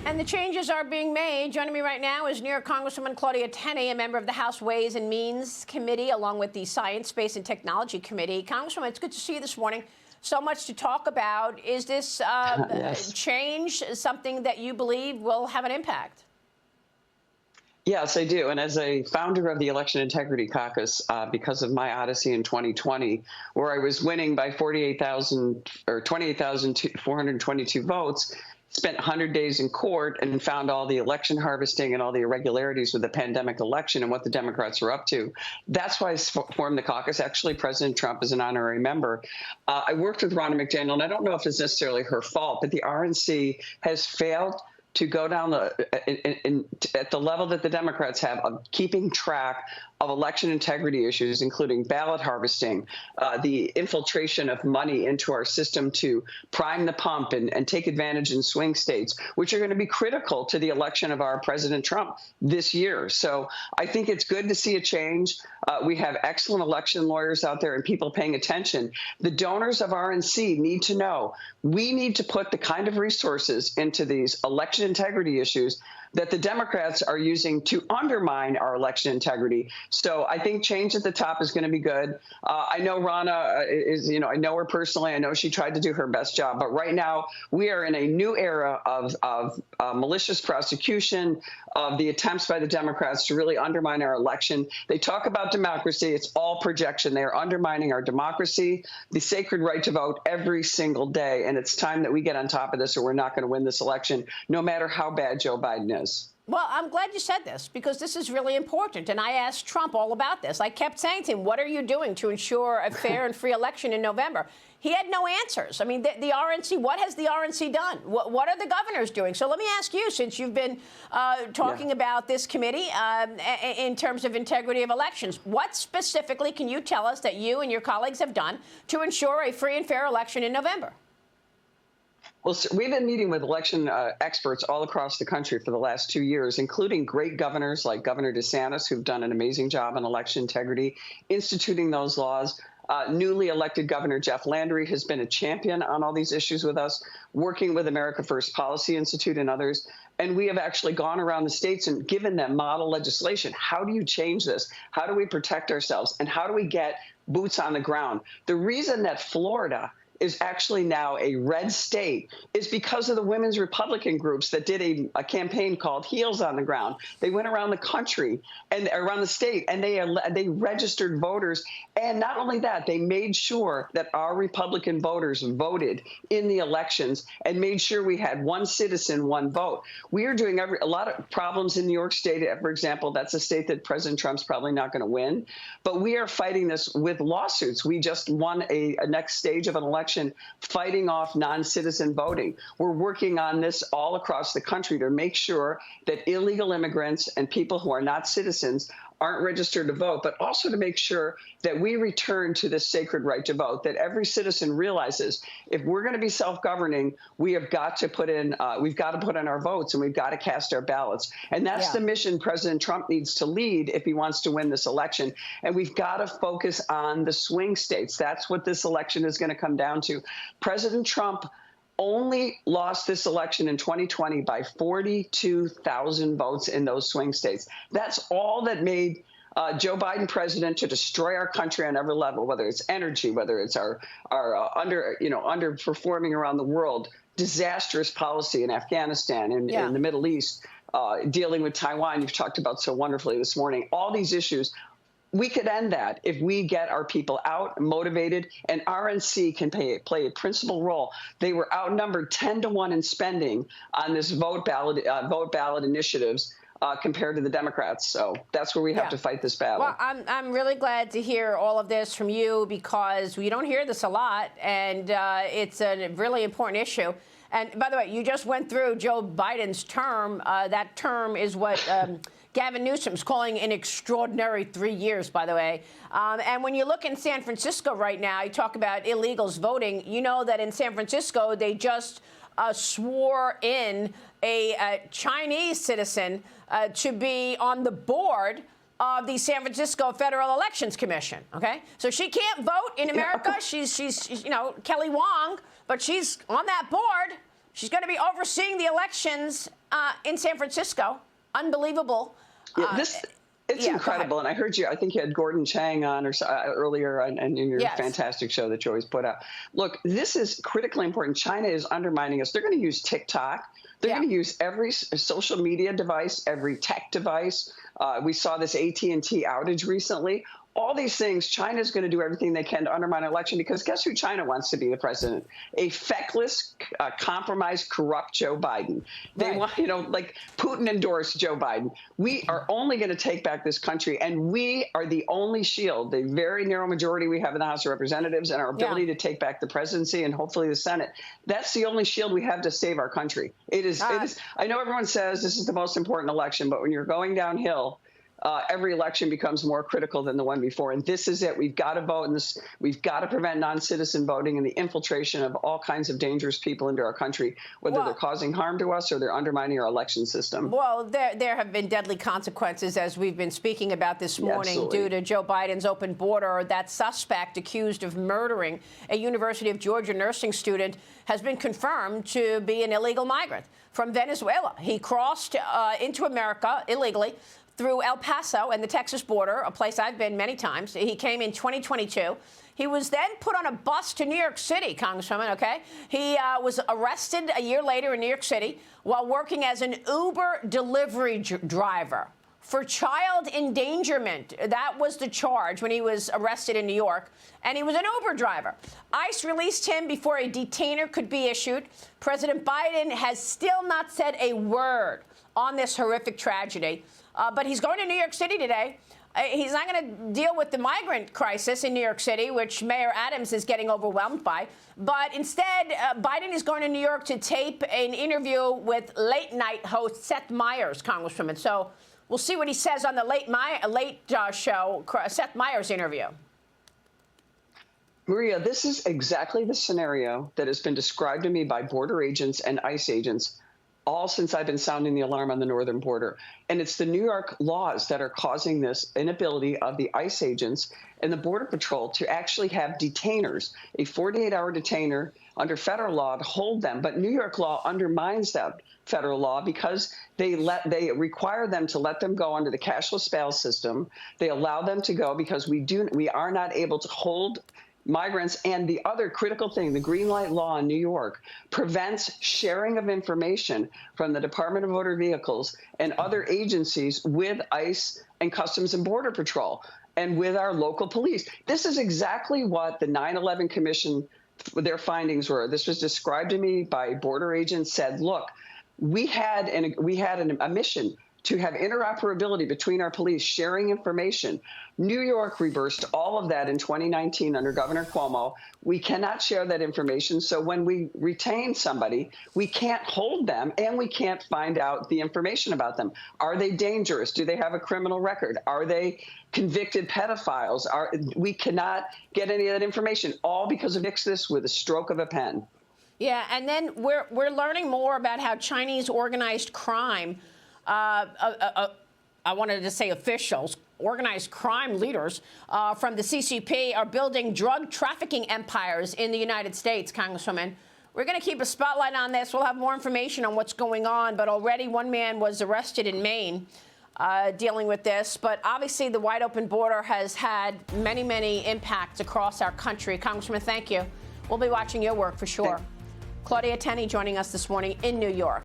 And the changes are being made. Joining me right now is New York Congresswoman Claudia Tenney, a member of the House Ways and Means Committee, along with the Science, Space, and Technology Committee. Congresswoman, it's good to see you this morning. So much to talk about. Is this Yes. change something that you believe will have an impact? Yes, I do. And as a founder of the Election Integrity Caucus, because of my odyssey in 2020, where I was winning by 48,000 or 28,422 votes, spent 100 days in court and found all the election harvesting and all the irregularities with the pandemic election and what the Democrats were up to. That's why I formed the caucus. Actually, President Trump is an honorary member. I worked with Ronna McDaniel, and I don't know if it's necessarily her fault, but the R-N.Y has failed to go down at the level that the Democrats have of keeping track of election integrity issues, including ballot harvesting, the infiltration of money into our system to prime the pump and take advantage in swing states, which are going to be critical to the election of our President Trump this year. So I think it's good to see a change. We have excellent election lawyers out there and people paying attention. The donors of R&C need to know we need to put the kind of resources into these election integrity issues that the Democrats are using to undermine our election integrity. So I think change at the top is going to be good. I know Ronna is, I know her personally. I know she tried to do her best job. But right now, we are in a new era of malicious prosecution, of the attempts by the Democrats to really undermine our election. They talk about democracy. It's all projection. They are undermining our democracy, the sacred right to vote every single day. And it's time that we get on top of this or we're not going to win this election, no matter how bad Joe Biden is. Well, I'm glad you said this because this is really important. And I asked Trump all about this. I kept saying to him, what are you doing to ensure a fair and free election in November? He had no answers. I mean, the RNC, what has the RNC done? What are the governors doing? So let me ask you, since you've been talking about this committee in terms of integrity of elections, what specifically can you tell us that you and your colleagues have done to ensure a free and fair election in November? Well, we've been meeting with election experts all across the country for the last 2 years, including great governors like Governor DeSantis, who've done an amazing job on election integrity, instituting those laws. Newly elected Governor Jeff Landry has been a champion on all these issues with us, working with America First Policy Institute and others. And we have actually gone around the states and given them model legislation. How do you change this? How do we protect ourselves? And how do we get boots on the ground? The reason that Florida is actually now a red state is because of the women's Republican groups that did a campaign called Heels on the Ground. They went around the country and around the state and they registered voters. And not only that, they made sure that our Republican voters voted in the elections and made sure we had one citizen, one vote. We are doing a lot of problems in New York State, for example. That's a state that President Trump's probably not going to win. But we are fighting this with lawsuits. We just won a next stage of an election fighting off non-citizen voting. We're working on this all across the country to make sure that illegal immigrants and people who are not citizens aren't registered to vote, but also to make sure that we return to this sacred right to vote, that every citizen realizes if we're going to be self-governing, we have got to put in, we've got to put in our votes and we've got to cast our ballots. And that's the mission President Trump needs to lead if he wants to win this election. And we've got to focus on the swing states. That's what this election is going to come down to. President Trump only lost this election in 2020 by 42,000 votes in those swing states. That's all that made Joe Biden president to destroy our country on every level, whether it's energy, whether it's our underperforming around the world, disastrous policy in Afghanistan and in the Middle East, dealing with Taiwan, you've talked about so wonderfully this morning, all these issues. We could end that if we get our people out, motivated, and R&C can play a principal role. They were outnumbered 10-to-1 in spending on this vote ballot initiatives compared to the Democrats. So that's where we have to fight this battle. Well, I'm really glad to hear all of this from you because we don't hear this a lot, and it's a really important issue. And by the way, you just went through Joe Biden's term. That term is what Gavin Newsom's calling an extraordinary 3 years, by the way. And when you look in San Francisco right now, you talk about illegals voting. You know that in San Francisco, they just swore in a Chinese citizen to be on the board of the San Francisco Federal Elections Commission. OK, so she can't vote in America. She's Kelly Wong, but she's on that board. She's going to be overseeing the elections in San Francisco. Unbelievable. Yeah, it's incredible. And I heard you, I think you had Gordon Chang on earlier and in your fantastic show that you always put out. Look, this is critically important. China is undermining us. They're going to use TikTok. They're going to use every social media device, every tech device. We saw this AT&T outage recently. All these things, China's going to do everything they can to undermine an election, because guess who China wants to be the president? A feckless, compromised, corrupt Joe Biden. They want, like Putin endorsed Joe Biden. We are only going to take back this country, and we are the only shield, the very narrow majority we have in the House of Representatives, and our ability to take back the presidency and hopefully the Senate. That's the only shield we have to save our country. It is. I know everyone says this is the most important election, but when you're going downhill, every election becomes more critical than the one before. And this is it. We've got to vote in this. We've got to prevent non-citizen voting and the infiltration of all kinds of dangerous people into our country, whether they're causing harm to us or they're undermining our election system. Well, there have been deadly consequences, as we've been speaking about this morning, due to Joe Biden's open border. That suspect accused of murdering a University of Georgia nursing student has been confirmed to be an illegal migrant from Venezuela. He crossed into America illegally through El Paso and the Texas border, a place I've been many times. He came in 2022. He was then put on a bus to New York City, Congresswoman, okay? He was arrested a year later in New York City while working as an Uber delivery driver for child endangerment. That was the charge when he was arrested in New York. And he was an Uber driver. ICE released him before a detainer could be issued. President Biden has still not said a word on this horrific tragedy. But he's going to New York City today. He's not going to deal with the migrant crisis in New York City, which Mayor Adams is getting overwhelmed by. But instead, Biden is going to New York to tape an interview with late-night host Seth Meyers, Congresswoman. So we'll see what he says on the late show, Seth Meyers interview. Maria, this is exactly the scenario that has been described to me by border agents and ICE agents all since I've been sounding the alarm on the northern border. And it's the New York laws that are causing this inability of the ICE agents and the Border Patrol to actually have detainers, a 48-hour detainer under federal law to hold them. But New York law undermines that federal law because they require them to let them go under the cashless bail system. They allow them to go because we are not able to hold migrants. And the other critical thing, the green light law in New York prevents sharing of information from the Department of Motor Vehicles and other agencies with ICE and Customs and Border Patrol and with our local police. This is exactly what the 9/11 Commission, their findings were. This was described to me by border agents, said, look, we had a mission to have interoperability between our police, sharing information. New York reversed all of that in 2019 under Governor Cuomo. We cannot share that information. So when we retain somebody, we can't hold them and we can't find out the information about them. Are they dangerous? Do they have a criminal record? Are they convicted pedophiles? We cannot get any of that information, all because of fix this with a stroke of a pen. Yeah, and then we're learning more about how Chinese organized crime, I wanted to say officials, organized crime leaders from the CCP are building drug trafficking empires in the United States, Congresswoman. We're going to keep a spotlight on this. We'll have more information on what's going on, but already one man was arrested in Maine dealing with this. But obviously the wide open border has had many, many impacts across our country. Congresswoman, thank you. We'll be watching your work for sure. Claudia Tenney joining us this morning in New York.